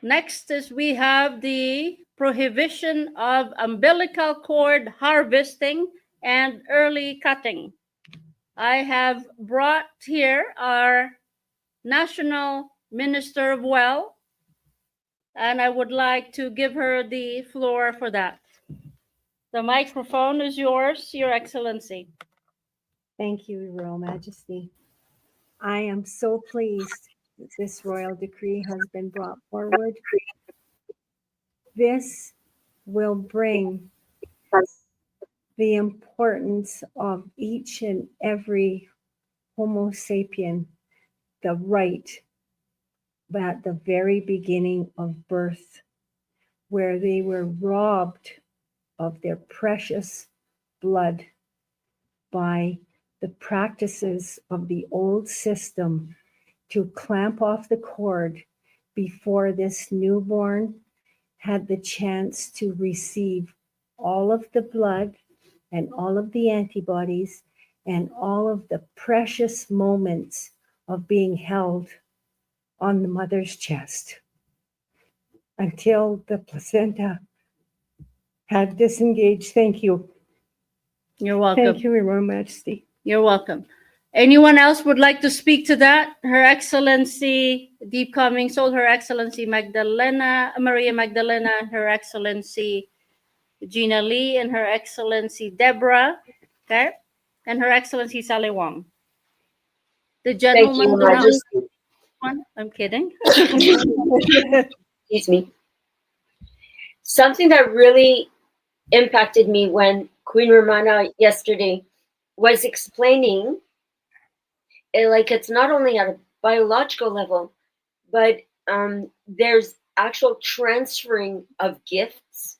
Next is we have the prohibition of umbilical cord harvesting and early cutting. I have brought here our National Minister of Well, and I would like to give her the floor for that. The microphone is yours, Your Excellency. Thank you, Your Royal Majesty. I am so pleased that this royal decree has been brought forward. This will bring the importance of each and every Homo sapien, the right at the very beginning of birth, where they were robbed of their precious blood by the practices of the old system to clamp off the cord before this newborn had the chance to receive all of the blood and all of the antibodies and all of the precious moments of being held on the mother's chest until the placenta had disengaged. Thank you. You're welcome. Thank you, Your Royal Majesty. You're welcome. Anyone else would like to speak to that? Her Excellency Deep Coming Soul, Her Excellency Maria Magdalena, Her Excellency Gina Lee, and Her Excellency Deborah, okay, and Her Excellency Sally Wong. The Thank you, gentleman, Majesty. I'm kidding. Excuse me. Something that really impacted me when Queen Romana yesterday was explaining, like, it's not only at a biological level, but there's actual transferring of gifts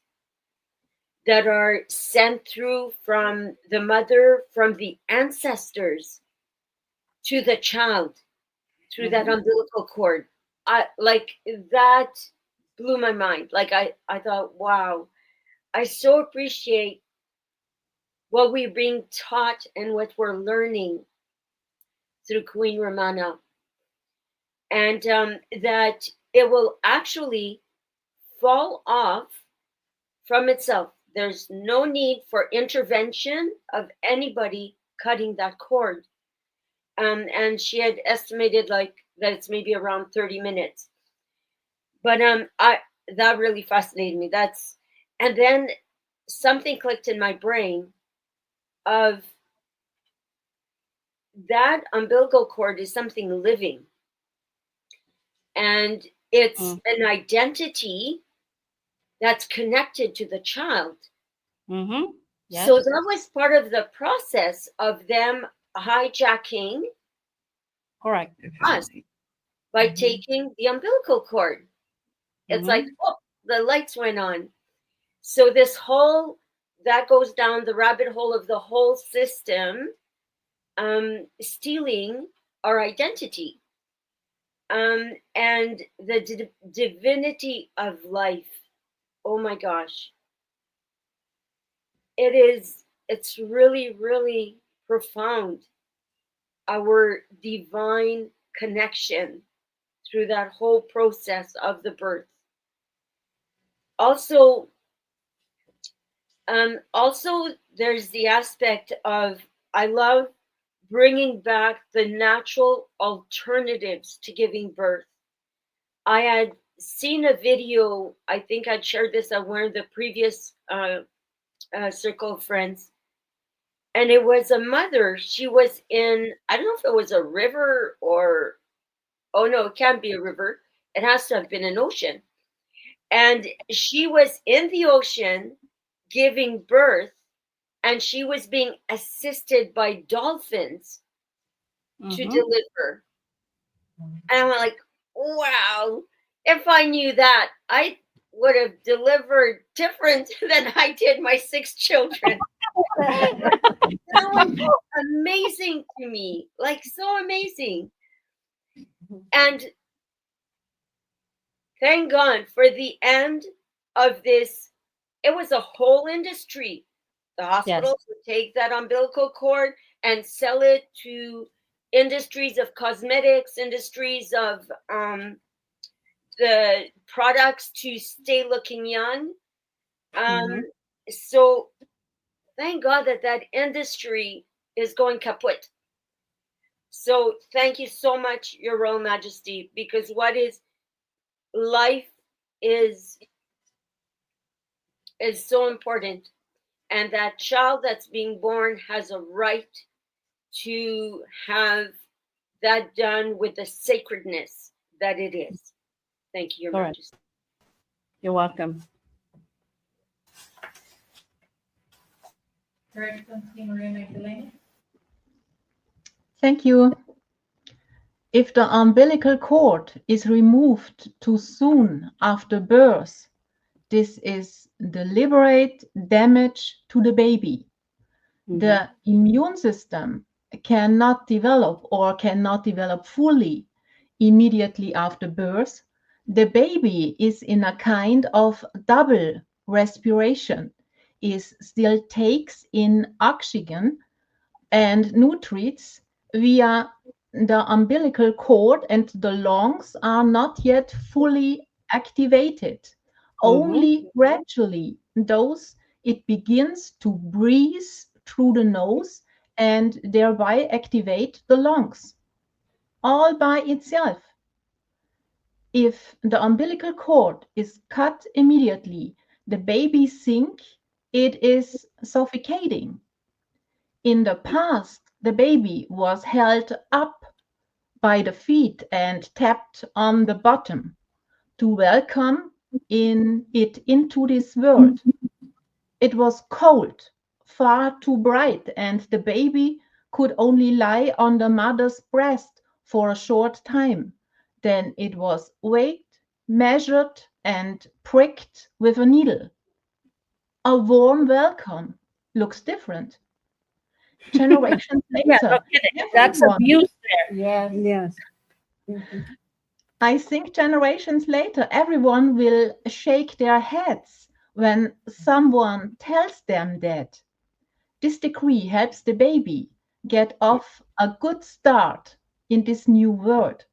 that are sent through from the mother, from the ancestors to the child through that umbilical cord. That blew my mind. Like I thought, wow, I so appreciate what we're being taught and what we're learning through Queen Romana. And that it will actually fall off from itself. There's no need for intervention of anybody cutting that cord. And she had estimated like that it's maybe around 30 minutes. But that really fascinated me. And then something clicked in my brain of that umbilical cord is something living. And it's an identity that's connected to the child. Yes. So that was part of the process of them hijacking Correct. us by taking the umbilical cord. It's like, oh, the lights went on. So this whole, that goes down the rabbit hole of the whole system, stealing our identity. And the divinity of life. Oh my gosh. It's really, really profound. Our divine connection through that whole process of the birth. Also, there's the aspect of, I love bringing back the natural alternatives to giving birth. I had seen a video, I think I'd shared this at one of the previous Circle of Friends, and it was a mother. She was in, I don't know if it was a river or, oh no, it can't be a river. It has to have been an ocean. And she was in the ocean giving birth, and she was being assisted by dolphins to deliver. And I'm like, wow, if I knew that, I would have delivered different than I did my 6 children. That was amazing to me, like so amazing. And thank God for the end of this. It was a whole industry. The hospitals would take that umbilical cord and sell it to industries of cosmetics, industries of the products to stay looking young. Mhm. So thank God that industry is going kaput. So thank you so much, Your Royal Majesty, because what is life is so important, and that child that's being born has a right to have that done with the sacredness that it is. Thank you, Your Correct. Majesty. You're welcome. Her Excellency Maria Magdalena. Thank you. If the umbilical cord is removed too soon after birth, this is deliberate damage to the baby. The immune system cannot develop fully immediately after birth. The baby is in a kind of double respiration. It still takes in oxygen and nutrients via the umbilical cord, and the lungs are not yet fully activated. Only gradually those it begins to breathe through the nose and thereby activate the lungs all by itself. If the umbilical cord is cut immediately, the baby thinks it is suffocating. In the past, the baby was held up by the feet and tapped on the bottom to welcome it into this world. It was cold, far too bright, and the baby could only lie on the mother's breast for a short time. Then it was weighed, measured, and pricked with a needle. A warm welcome looks different. Generations Yeah, later, no kidding. That's abuse there. Yes. Yes. I think generations later, everyone will shake their heads when someone tells them that. This decree helps the baby get off a good start in this new world.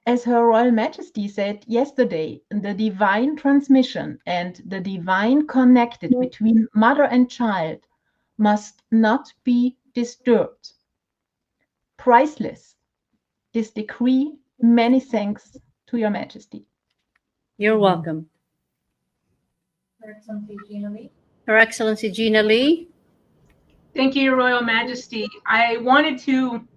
As Her Royal Majesty said yesterday, the divine transmission and the divine connected between mother and child must not be disturbed. Priceless. This decree, many thanks to Your Majesty. You're welcome. Her Excellency Gina Lee. Her Excellency Gina Lee. Thank you, Your Royal Majesty. I wanted to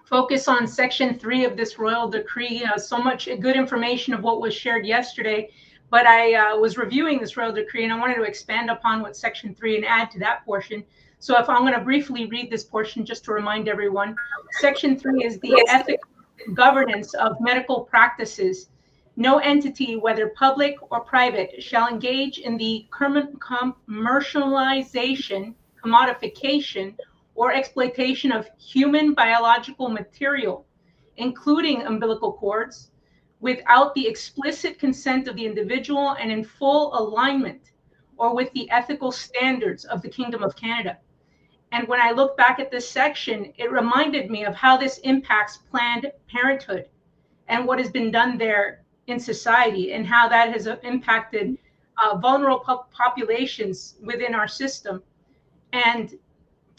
focus on Section 3 of this royal decree. So much good information of what was shared yesterday, but I was reviewing this royal decree and I wanted to expand upon what Section 3 and add to that portion. So if I'm going to briefly read this portion just to remind everyone, Section 3 is the ethical governance of medical practices. No entity, whether public or private, shall engage in the commercialization, commodification, or exploitation of human biological material, including umbilical cords, without the explicit consent of the individual and in full alignment or with the ethical standards of the Kingdom of Canada. And when I look back at this section, it reminded me of how this impacts Planned Parenthood and what has been done there in society and how that has impacted vulnerable populations within our system. And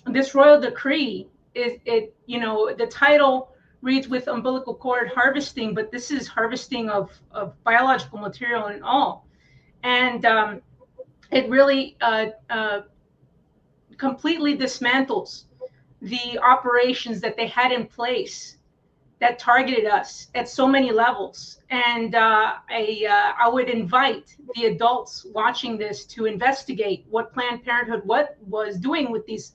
this royal decree the title reads with umbilical cord harvesting, but this is harvesting of biological material and all. And it really completely dismantles the operations that they had in place that targeted us at so many levels. And I would invite the adults watching this to investigate what Planned Parenthood was doing with these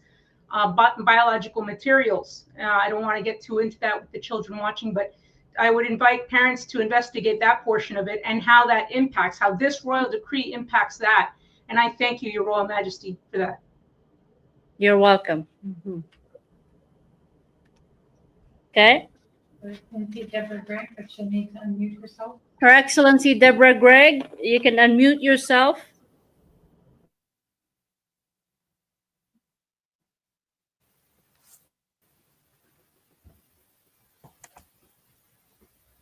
biological materials. I don't want to get too into that with the children watching, but I would invite parents to investigate that portion of it and how that impacts, how this royal decree impacts that. And I thank you, Your Royal Majesty, for that. You're welcome. Okay. Her Excellency Deborah Grant, but she'll need to unmute herself. Her Excellency Deborah Gregg, you can unmute yourself.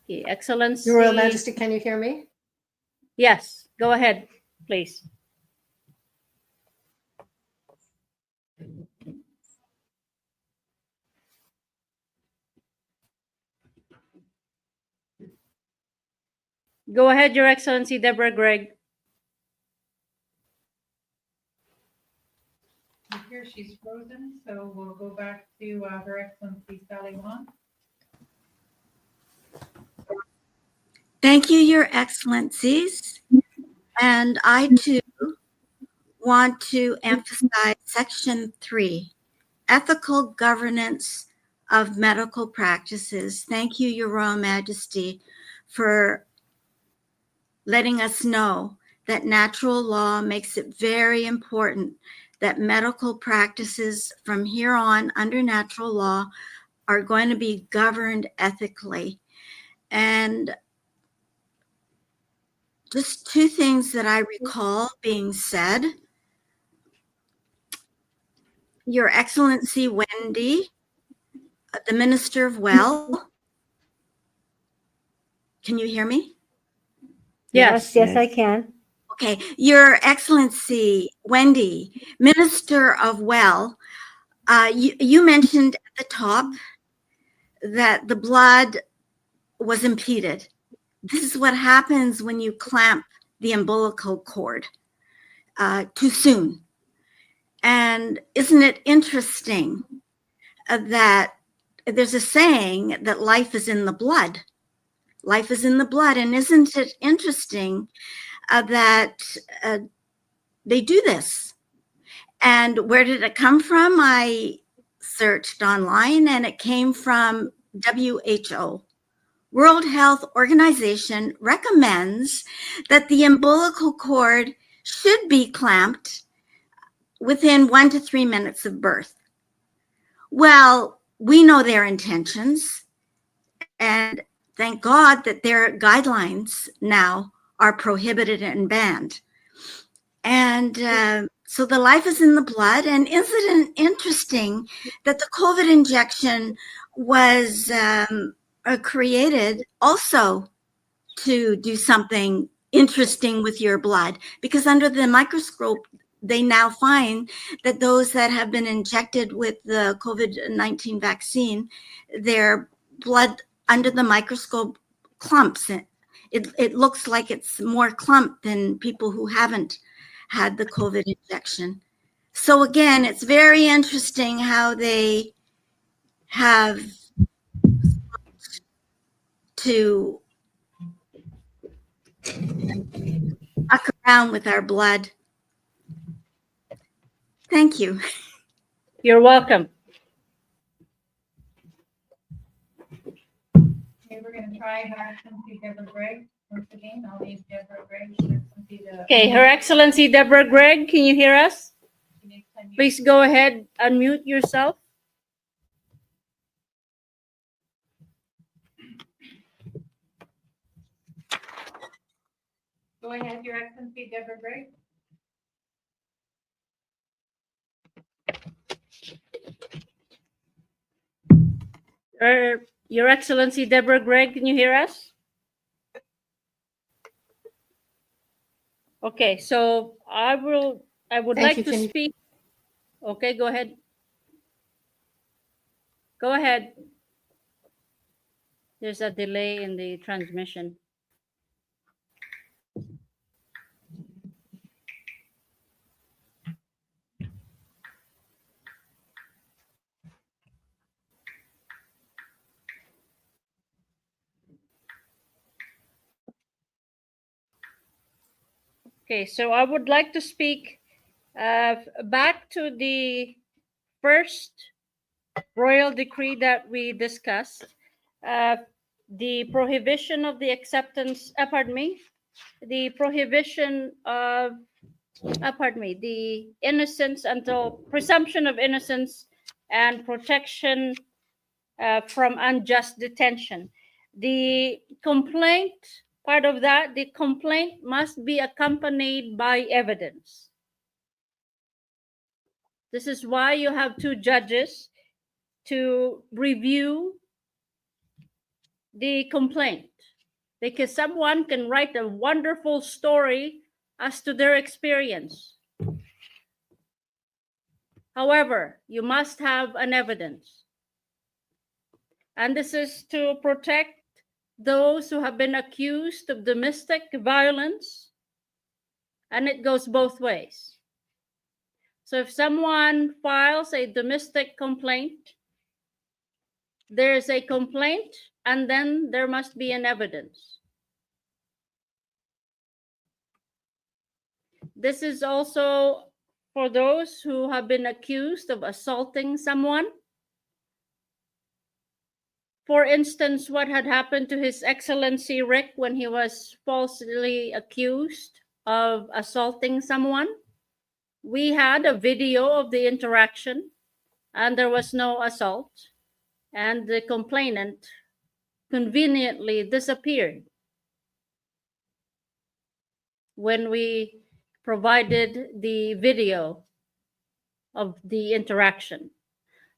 Okay, Excellency. Your Royal Majesty, can you hear me? Yes, go ahead, please. Go ahead, Your Excellency Deborah Gregg. Here she's frozen, so we'll go back to Her Excellency Sally Wong. Thank you, Your Excellencies. And I too want to emphasize Section 3, Ethical Governance of Medical Practices. Thank you, Your Royal Majesty, for letting us know that natural law makes it very important that medical practices from here on under natural law are going to be governed ethically. And just two things that I recall being said. Your Excellency Wendy, the Minister of Well. Can you hear me? Yes. Yes, I can. Okay. Your Excellency Wendy, Minister of Well, you mentioned at the top that the blood was impeded. This is what happens when you clamp the umbilical cord too soon. And isn't it interesting that there's a saying that life is in the blood? Life is in the blood. And isn't it interesting that they do this? And where did it come from? I searched online and it came from WHO. World Health Organization recommends that the umbilical cord should be clamped within 1 to 3 minutes of birth. Well, we know their intentions, and thank God that their guidelines now are prohibited and banned. And so the life is in the blood. And isn't it interesting that the COVID injection was created also to do something interesting with your blood? Because under the microscope, they now find that those that have been injected with the COVID-19 vaccine, their blood under the microscope clumps. It looks like it's more clumped than people who haven't had the COVID injection. So again, it's very interesting how they have to muck around with our blood. Thank you. You're welcome. Okay, we're going to try Her Excellency Deborah Gregg once again. I'll leave Deborah Gregg. Her Excellency to Okay, Her Excellency Deborah Gregg, can you hear us? she needs to unmute. Please go ahead, unmute yourself. Go ahead, Your Excellency Deborah Gregg. Your Excellency Deborah Gregg, can you hear us? Okay, so I would Thank like you. to Can you- speak. Okay, go ahead. Go ahead. There's a delay in the transmission. Okay, so I would like to speak back to the first royal decree that we discussed, the prohibition of the acceptance, the prohibition of, the innocence until presumption of innocence and protection from unjust detention. The complaint, part of that, the complaint must be accompanied by evidence. This is why you have two judges to review the complaint. because someone can write a wonderful story as to their experience. However, you must have an evidence. And this is to protect those who have been accused of domestic violence. And it goes both ways. So if someone files a domestic complaint, there is a complaint, and then there must be an evidence. This is also for those who have been accused of assaulting someone. For instance, what had happened to His Excellency Rick when he was falsely accused of assaulting someone. We had a video of the interaction, and there was no assault, and the complainant conveniently disappeared when we provided the video of the interaction.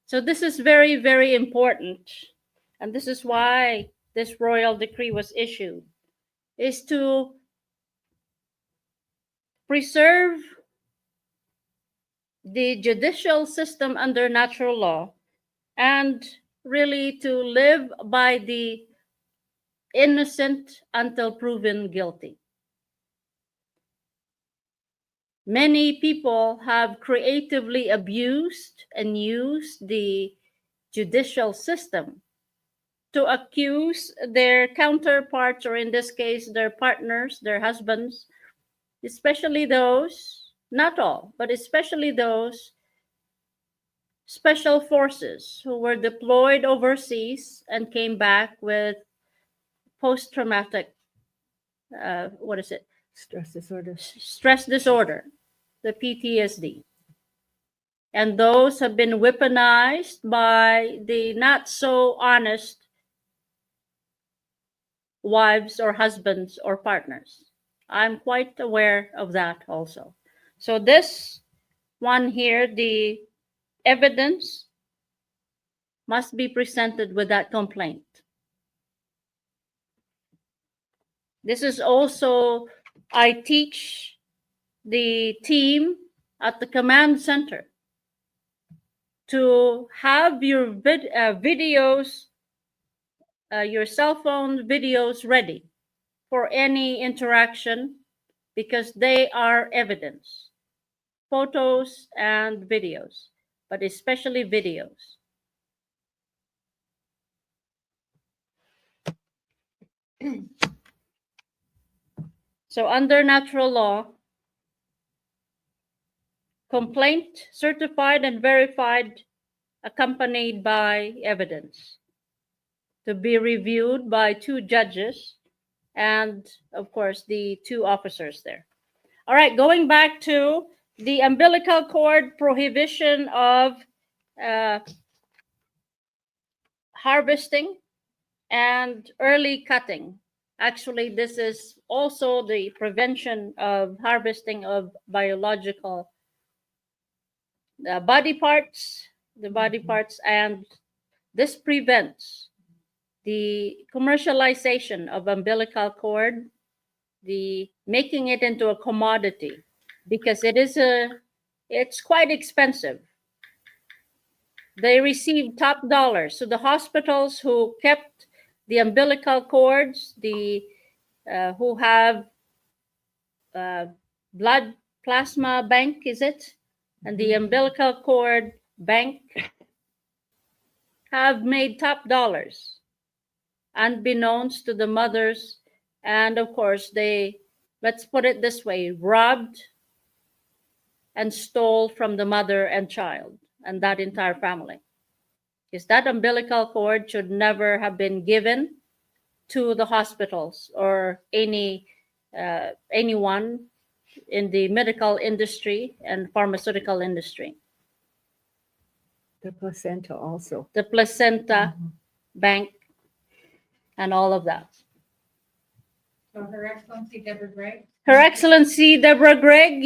So this is very, very important. And this is why this royal decree was issued, is to preserve the judicial system under natural law and really to live by the innocent until proven guilty. Many people have creatively abused and used the judicial system to accuse their counterparts, or in this case, their partners, their husbands, especially those, not all, but especially those special forces who were deployed overseas and came back with post-traumatic, Stress disorder. Stress disorder, the PTSD. And those have been weaponized by the not so honest wives or husbands or partners. I'm quite aware of that also. So this one here, the evidence must be presented with that complaint. This is also, I teach the team at the command center to have your videos, your cell phone videos ready for any interaction, because they are evidence, photos and videos, but especially videos. So under natural law, complaint certified and verified, accompanied by evidence, to be reviewed by 2 judges and, of course, the 2 officers there. All right, going back to the umbilical cord prohibition of harvesting and early cutting. Actually, this is also the prevention of harvesting of biological body parts, and this prevents the commercialization of umbilical cord, the making it into a commodity, because it's quite expensive. They receive top dollar. So the hospitals who kept the umbilical cords, the who have blood plasma bank, is it? And the umbilical cord bank have made top dollars, unbeknownst to the mothers. And of course, they, let's put it this way, robbed and stole from the mother and child and that entire family. Because that umbilical cord should never have been given to the hospitals or anyone in the medical industry and pharmaceutical industry. The placenta also. The placenta bank and all of that. So Her Excellency Deborah Gregg. Her Excellency Deborah Gregg,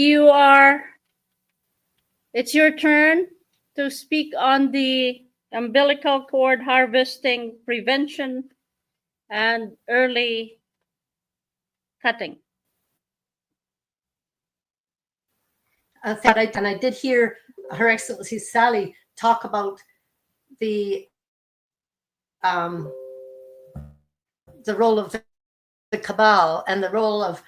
it's your turn to speak on the umbilical cord harvesting prevention and early cutting. And I did hear Her Excellency Sally talk about the role of the cabal and the role of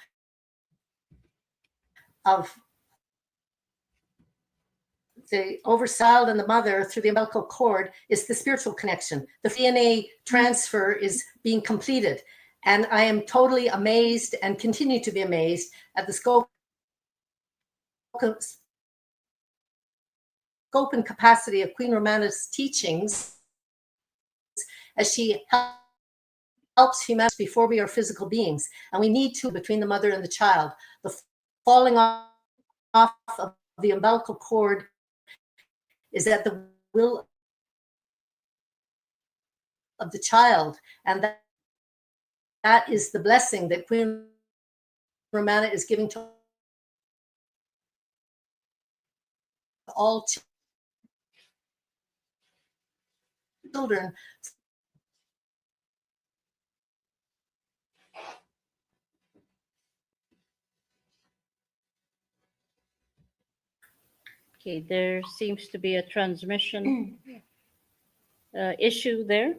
the overchild and the mother through the umbilical cord is the spiritual connection. The DNA transfer is being completed. And I am totally amazed and continue to be amazed at the scope and capacity of Queen Romana's teachings as she helps humanity before we are physical beings. And we need to, between the mother and the child, the falling off of the umbilical cord is at the will of the child. And that is the blessing that Queen Romana is giving to all children. Okay, there seems to be a transmission issue there.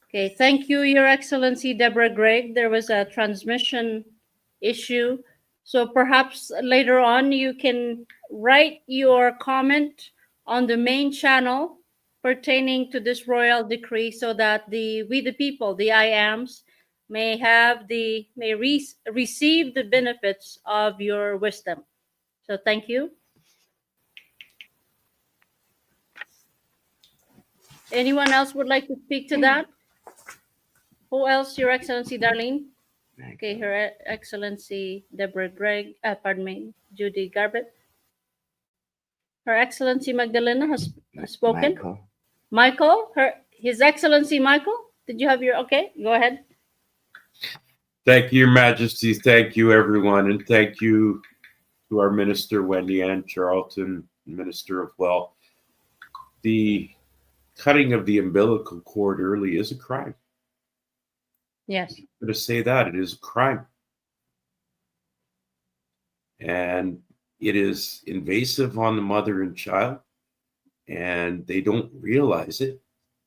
Okay, thank you, Your Excellency Deborah Gregg. There was a transmission issue. So perhaps later on you can write your comment on the main channel pertaining to this royal decree so that we the people, the IAMs, may receive the benefits of your wisdom. So thank you. Anyone else would like to speak to that? Who else, Your Excellency Darlene? Okay, Her Excellency Deborah Gregg, pardon me, Judy Garbett. Her Excellency Magdalena has spoken. Michael, His Excellency Michael, did you have your, okay, go ahead. Thank you, Your Majesty. Thank you, everyone. And thank you to our Minister, Wendy Ann Charlton, Minister of Well. The cutting of the umbilical cord early is a crime. Yes. I'm going to say that. It is a crime. And it is invasive on the mother and child. And they don't realize it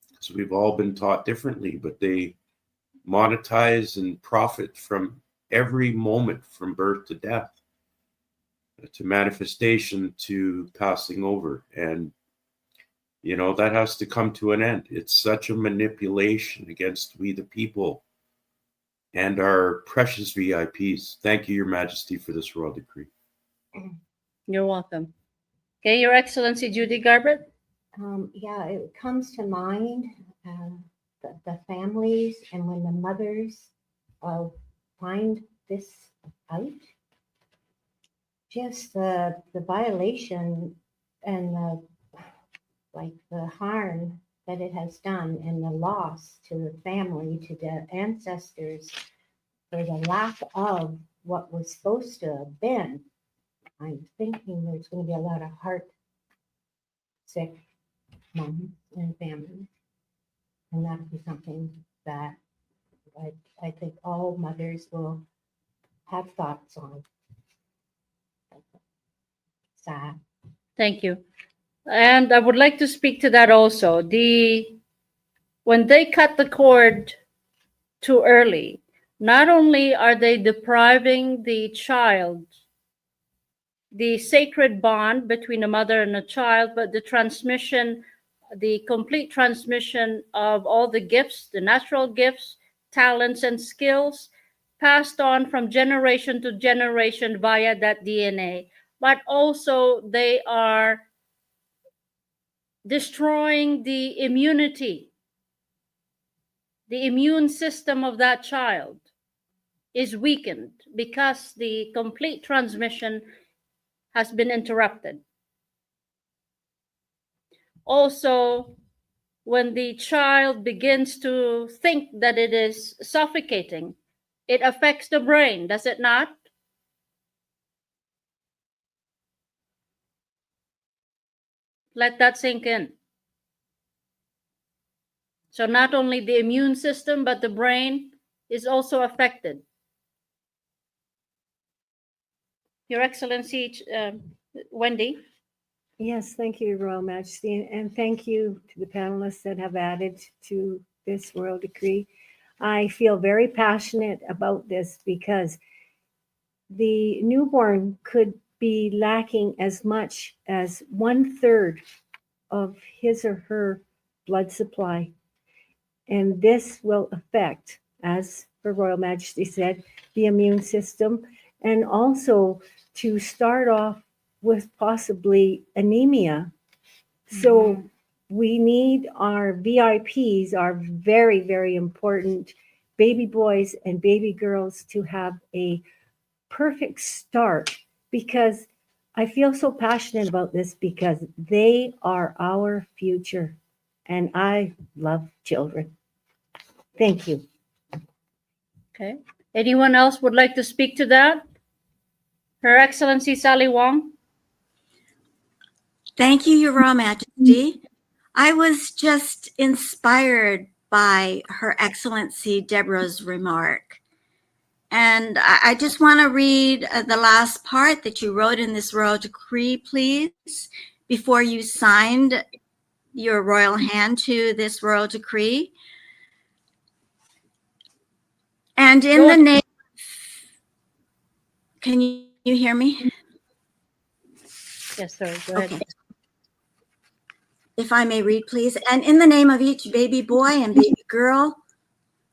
because we've all been taught differently, but they monetize and profit from every moment from birth to death, to manifestation, to passing over. And, you know, that has to come to an end. It's such a manipulation against we the people and our precious VIPs. Thank you, Your Majesty, for this royal decree. You're welcome. Okay, Your Excellency Judy Garbett. Yeah, it comes to mind the families and when the mothers find this out, just the violation and the harm that it has done and the loss to the family, to the ancestors, for the lack of what was supposed to have been. I'm thinking there's going to be a lot of heart sick moms and families, and that'll be something that I think all mothers will have thoughts on. Sad. Thank you. And I would like to speak to that also. When they cut the cord too early, not only are they depriving the child the sacred bond between a mother and a child, but the complete transmission of all the gifts, the natural gifts, talents, and skills passed on from generation to generation via that DNA. But also they are destroying the immunity. The immune system of that child is weakened because the complete transmission has been interrupted. Also, when the child begins to think that it is suffocating, it affects the brain, does it not? Let that sink in. So not only the immune system, but the brain is also affected. Your Excellency, Wendy. Yes, thank you, Your Royal Majesty, and thank you to the panelists that have added to this royal decree. I feel very passionate about this because the newborn could be lacking as much as 1/3 of his or her blood supply. And this will affect, as Her Royal Majesty said, the immune system, and also to start off with possibly anemia. So we need our VIPs, our very, very important baby boys and baby girls, to have a perfect start, because I feel so passionate about this because they are our future. And I love children. Thank you. Okay. Anyone else would like to speak to that? Her Excellency Sally Wong. Thank you, Your Royal Majesty. I was just inspired by Her Excellency Deborah's remark. And I just want to read the last part that you wrote in this royal decree, please, before you signed your royal hand to this royal decree. And in the name, can you hear me? Yes, sir. Go ahead. Okay. If I may read, please. And in the name of each baby boy and baby girl,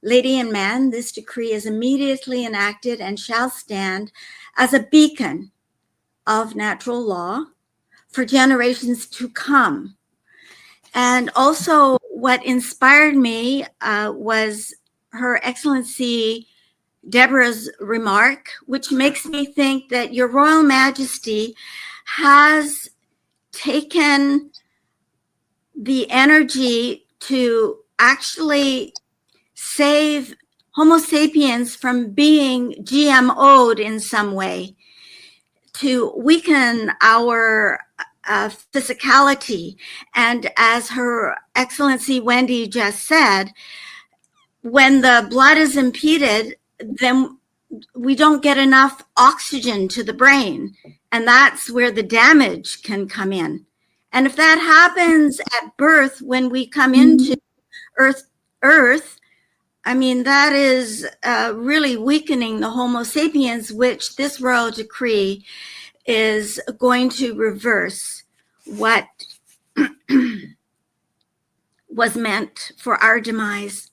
lady and man, this decree is immediately enacted and shall stand as a beacon of natural law for generations to come. And also what inspired me was Her Excellency Deborah's remark, which makes me think that Your Royal Majesty has taken the energy to actually save Homo sapiens from being GMO'd in some way, to weaken our physicality. And as Her Excellency Wendy just said, when the blood is impeded, then we don't get enough oxygen to the brain. And that's where the damage can come in. And if that happens at birth, when we come into Earth, I mean, that is really weakening the Homo sapiens, which this royal decree is going to reverse what was meant for our demise.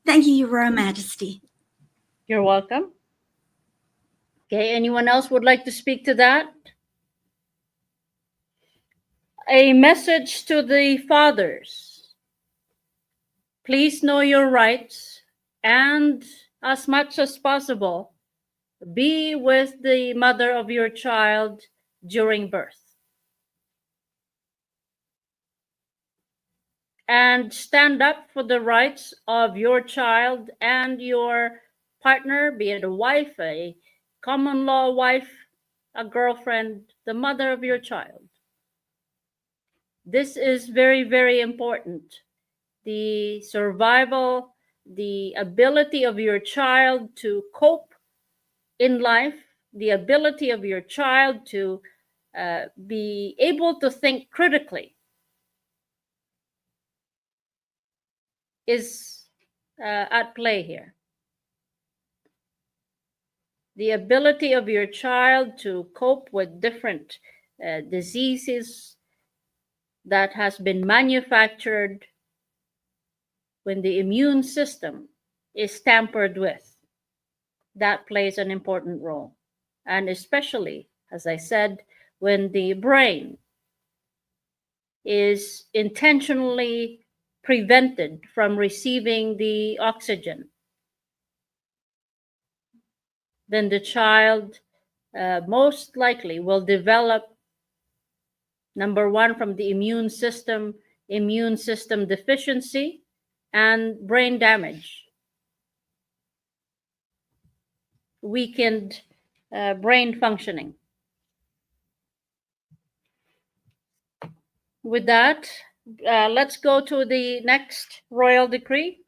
Thank you, Your Royal Majesty. You're welcome. Okay, anyone else would like to speak to that? A message to the fathers. Please know your rights, and as much as possible, be with the mother of your child during birth. And stand up for the rights of your child and your partner, be it a wife, a common law wife, a girlfriend, the mother of your child. This is very, very important. The survival, the ability of your child to cope in life, the ability of your child to be able to think critically is at play here. The ability of your child to cope with different diseases that has been manufactured when the immune system is tampered with, that plays an important role. And especially, as I said, when the brain is intentionally prevented from receiving the oxygen, then the child most likely will develop, number one, from the immune system deficiency and brain damage, weakened brain functioning. With that, let's go to the next royal decree.